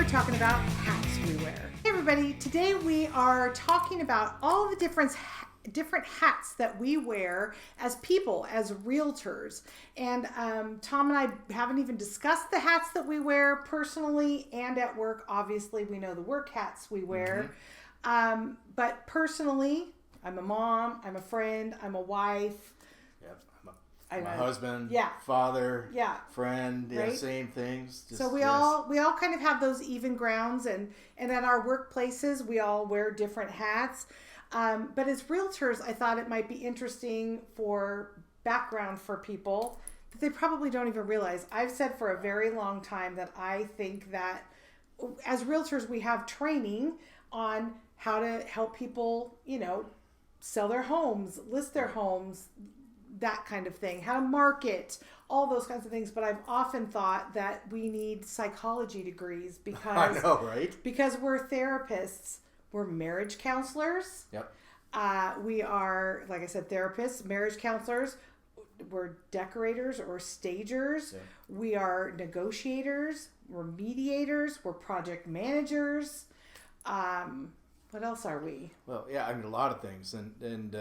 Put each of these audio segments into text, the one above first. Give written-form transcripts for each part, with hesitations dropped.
we're talking about hats we wear. Hey everybody, today we are talking about all the different hats that we wear as people, as realtors. And Tom and I haven't even discussed the hats that we wear personally and at work. Obviously, we know the work hats we wear. But personally, I'm a mom, I'm a friend, I'm a wife. Yep. I'm a husband, father, friend, right? Same things. So we all kind of have those even grounds, and at our workplaces, we all wear different hats. But as realtors, I thought it might be interesting for background for people that they probably don't even realize. I've said for a very long time that I think that as realtors, we have training on how to help people, sell their homes, list their homes, that kind of thing, how to market, all those kinds of things. But I've often thought that we need psychology degrees because I know, right? Because we're therapists. We're marriage counselors. Yep. We are, like I said, therapists, marriage counselors. We're decorators or stagers. Yeah. We are negotiators. We're mediators. We're project managers. What else are we? Well, yeah, a lot of things, and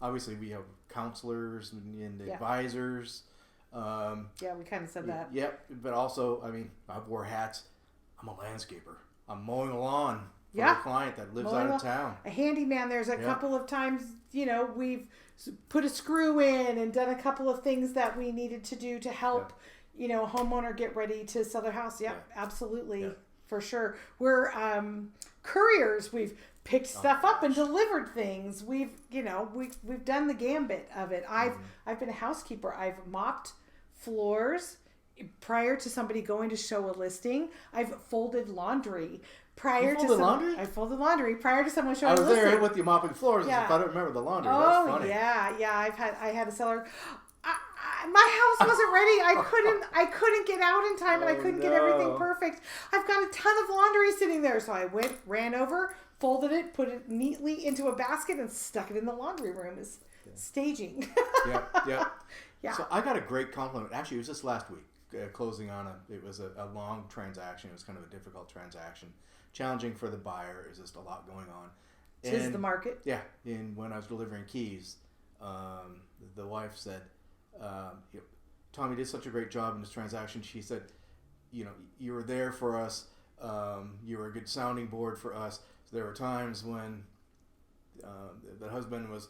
obviously we have counselors and advisors. We kind of said that. Yep, but also, I've wore hats. I'm a landscaper. I'm mowing a lawn for a client that lives out of town. A handyman. There's a couple of times, we've put a screw in and done a couple of things that we needed to do to help, a homeowner get ready to sell their house. Absolutely, for sure. We're couriers. We've picked stuff up and delivered things. We've done the gambit of it. I've been a housekeeper. I've mopped floors prior to somebody going to show a listing. I've folded laundry. I folded laundry prior to someone showing a listing. I was there with you mopping floors. I don't remember the laundry. That's funny. I had a seller. My house wasn't ready. I couldn't get out in time, and I couldn't get everything perfect. I've got a ton of laundry sitting there, so I ran over, folded it, put it neatly into a basket, and stuck it in the laundry room as staging. Yeah. So I got a great compliment. Actually, it was just last week, closing on it was a long transaction. It was kind of a difficult transaction, challenging for the buyer. It was just a lot going on. Tis the market. Yeah, and when I was delivering keys, the wife said, Tommy did such a great job in this transaction. She said, you were there for us. You were a good sounding board for us. So there were times when the husband was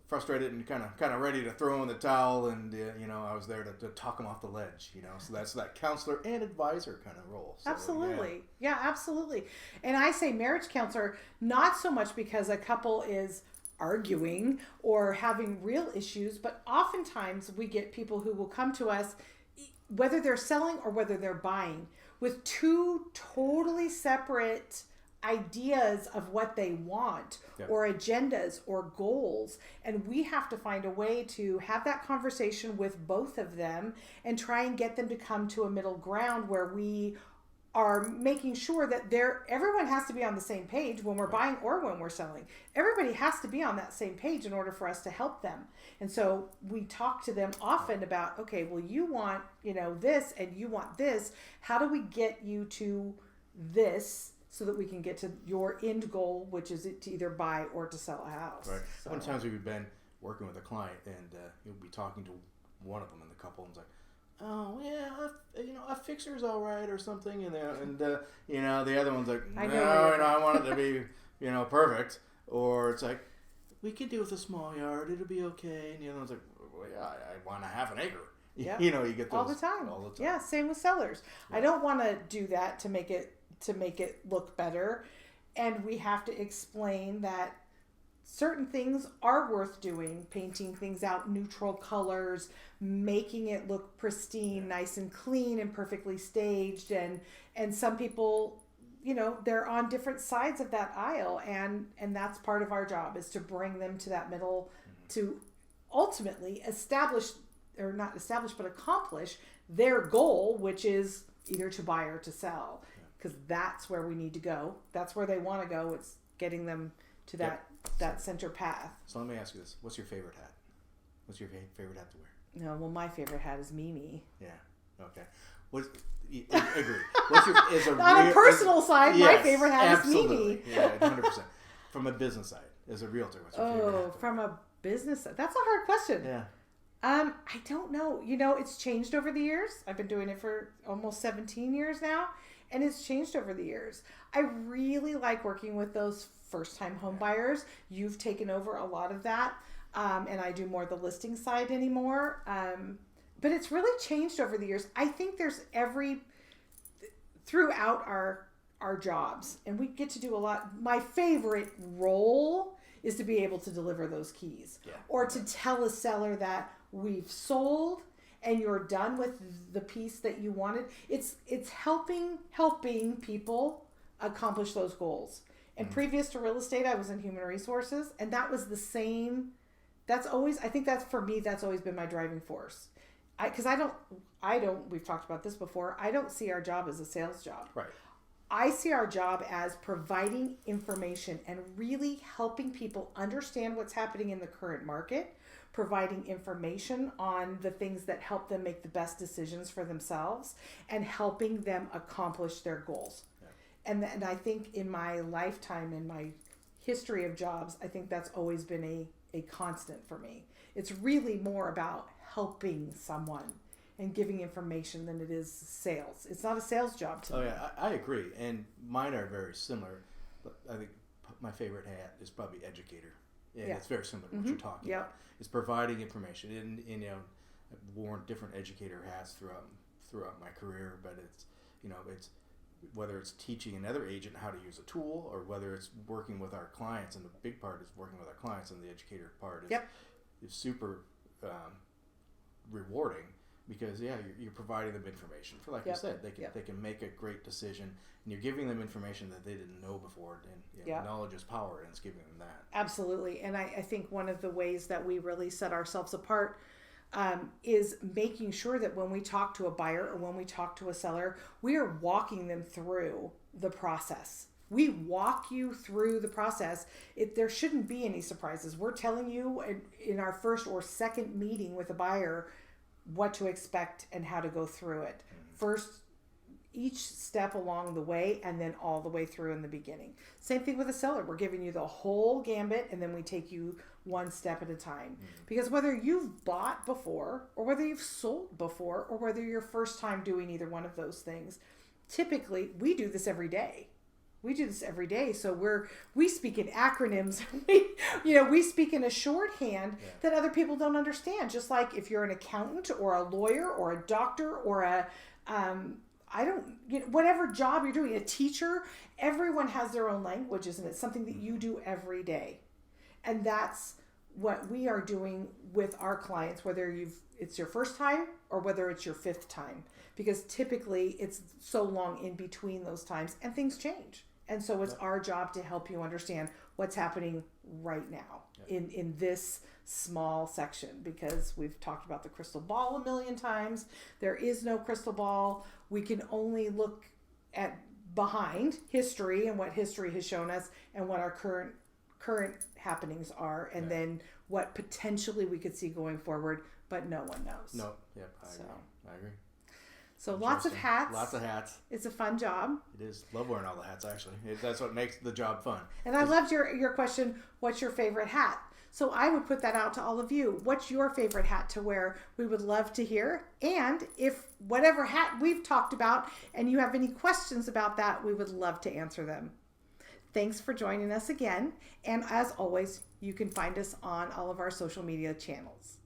frustrated and kind of ready to throw in the towel, and I was there to talk him off the ledge. So that's that counselor and advisor kind of role. So, absolutely, absolutely. And I say marriage counselor not so much because a couple is arguing or having real issues, but oftentimes we get people who will come to us, whether they're selling or whether they're buying, with two totally separate ideas of what they want or agendas or goals, and we have to find a way to have that conversation with both of them and try and get them to come to a middle ground where we are making sure that everyone has to be on the same page when we're buying or when we're selling. Everybody has to be on that same page in order for us to help them. And so we talk to them often about, okay, well, you want, this and you want this. How do we get you to this so that we can get to your end goal, which is to either buy or to sell a house? Right. So. Sometimes we've been working with a client, and you'll be talking to one of them in the couple, and it's like, oh yeah, a fixer's all right or something, and the other one's like, I want it to be perfect, or it's like, we could do with a small yard, it'll be okay, and the other one's like, well, yeah, I want to have an acre. Yep. You get those all the time. Yeah, same with sellers. Yeah. I don't want to do that to make it look better, and we have to explain that certain things are worth doing, painting things out neutral colors, making it look pristine, nice and clean and perfectly staged, and some people, they're on different sides of that aisle, and that's part of our job, is to bring them to that middle to ultimately accomplish their goal, which is either to buy or to sell, because that's where we need to go. That's where they want to go. It's getting them to that center path. So let me ask you this. What's your favorite hat? What's your favorite hat to wear? No, well, my favorite hat is Mimi. Yeah. Okay. What's I agree. What's your is a On a personal side, my yes, favorite hat absolutely. is Mimi. Yeah, 100%. From a business side, as a realtor, what's your favorite hat? From a business side, that's a hard question. Yeah. I don't know. You know, it's changed over the years. I've been doing it for almost 17 years now, and it's changed over the years. I really like working with those first-time home buyers. You've taken over a lot of that, and I do more the listing side anymore. But it's really changed over the years. I think there's throughout our jobs, and we get to do a lot. My favorite role is to be able to deliver those keys, or to tell a seller that we've sold and you're done with the piece that you wanted. It's helping people accomplish those goals. And previous to real estate, I was in human resources, and that was the same. That's always, I think that's, for me, that's always been my driving force. Because I don't, we've talked about this before, I don't see our job as a sales job. Right. I see our job as providing information and really helping people understand what's happening in the current market, providing information on the things that help them make the best decisions for themselves, and helping them accomplish their goals. Yeah. And I think in my lifetime, in my history of jobs, I think that's always been a constant for me. It's really more about helping someone and giving information than it is sales. It's not a sales job to me. Oh yeah, I agree, and mine are very similar. But I think my favorite hat is probably Educator. And it's very similar to what you're talking about. It's providing information, and you know, I've worn different educator hats throughout my career. But it's whether it's teaching another agent how to use a tool, or whether it's working with our clients, and the big part is working with our clients, and the educator part is super rewarding. Because you're providing them information. For like you said, they can make a great decision, and you're giving them information that they didn't know before. And knowledge is power, and it's giving them that. Absolutely, and I think one of the ways that we really set ourselves apart is making sure that when we talk to a buyer or when we talk to a seller, we are walking them through the process. We walk you through the process. There shouldn't be any surprises. We're telling you in our first or second meeting with a buyer what to expect and how to go through it. First, each step along the way, and then all the way through in the beginning. Same thing with a seller. We're giving you the whole gambit, and then we take you one step at a time. Because whether you've bought before, or whether you've sold before, or whether you're first time doing either one of those things, typically we do this every day. We do this every day. So we speak in acronyms. We speak in a shorthand that other people don't understand. Just like if you're an accountant or a lawyer or a doctor or whatever job you're doing, a teacher, everyone has their own languages, and it's something that you do every day. And that's what we are doing with our clients, whether it's your first time or whether it's your fifth time, because typically it's so long in between those times and things change. And so it's our job to help you understand what's happening right now in this small section, because we've talked about the crystal ball a million times. There is no crystal ball. We can only look at behind history and what history has shown us and what our current happenings are, and then what potentially we could see going forward, but no one knows. No, I agree. So lots of hats. Lots of hats. It's a fun job. It is. Love wearing all the hats, actually. That's what makes the job fun. And I loved your question, what's your favorite hat? So I would put that out to all of you. What's your favorite hat to wear? We would love to hear. And if whatever hat we've talked about and you have any questions about that, we would love to answer them. Thanks for joining us again. And as always, you can find us on all of our social media channels.